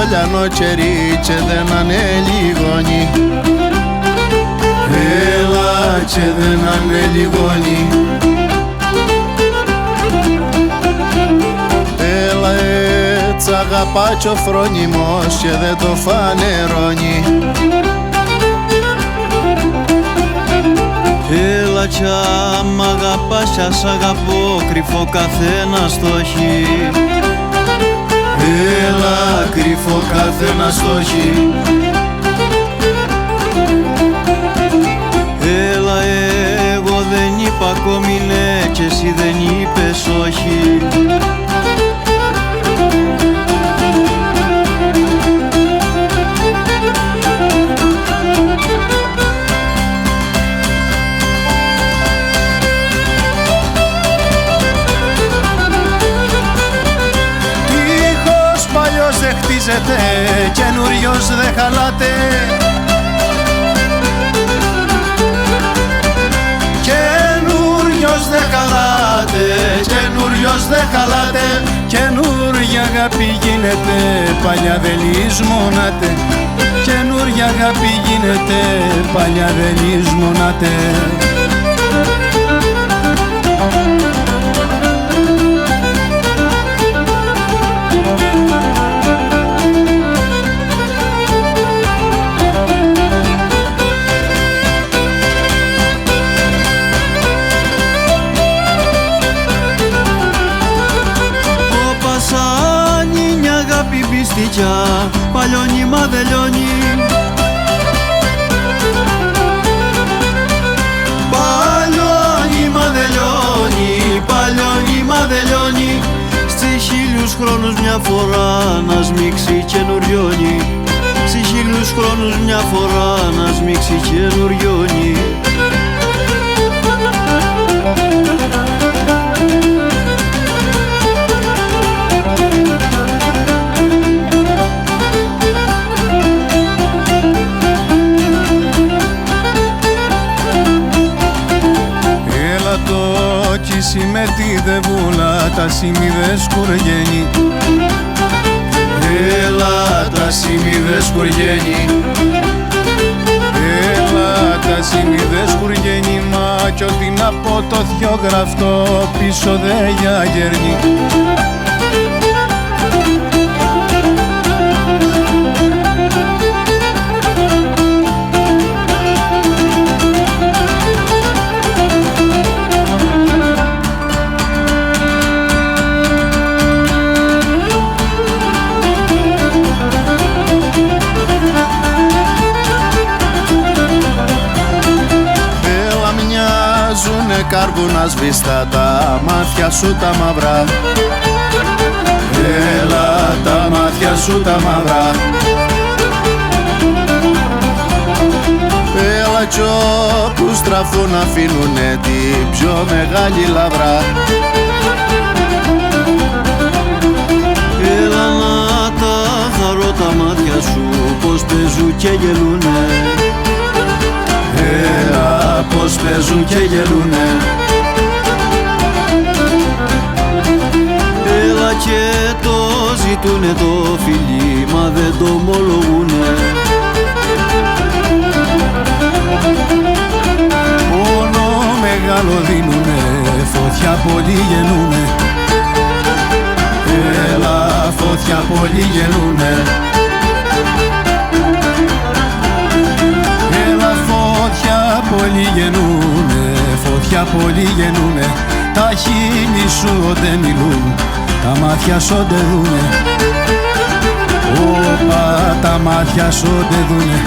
λιανό τσερίτσε δεν ανελιγώνει. Έλα και δεν ανελιγώνει. Έλα έτσι αγαπά κι ο φρόνιμος και δεν το φανερώνει. Έλα κι άμα αγαπάς κι ας αγαπώ, κρυφό καθένας το έχει. Έλα κρυφό καθένας το έχει. Έλα εγώ δεν είπα ακόμη ναι κι εσύ δεν είπες όχι. Τείχος παλιός δεν χτίζεται, καινούριος δεν χαλάται. Καινούριος δεν χαλάται, καινούριος δεν χαλάται. Καινούρια αγάπη γίνεται, παλιά δεν λησμονάται. Καινούρια αγάπη γίνεται, παλιά δεν λησμονάται. Παλιώνει μα δεν λιώνει. Παλιώνει μα δεν λιώνει, παλιώνει μα δεν λιώνει. Στις χίλιους χρόνους μια φορά να σμίξει καινουριώνει. Στις χίλιους χρόνους μια φορά να σμίξει καινουριώνει. Με τη δεβούλα τα σημειδές κουργένει. Έλα τα σημειδές κουργένει. Έλα τα σημειδές κουργένει. Μα κι ό,τι να πω το θείο γραφτό πίσω δε για γέρνει. Κάρβουνα σβήστα τα μάτια σου τα μαυρά. Έλα τα μάτια σου τα μαυρά. Έλα κι όπου στραφούν αφήνουνε την πιο μεγάλη λαβρά. Έλα να τα χαρώ τα μάτια σου πως παίζουν και γελούνε. Έλα πως παίζουν και γελούνε. Έλα και το ζητούνε το φιλί μα δεν το ομολογούνε. Πόνο μεγάλο δίνουνε, φωτιά πολύ γεννούνε. Έλα φωτιά πολύ γεννούνε. Πολύ γεννούνε, φωτιά πολύ γεννούνε. Τα χείλη σου όντε μιλούν, τα μάτια σου όντε δούνε. Όπα τα μάτια σου όντε δούνε.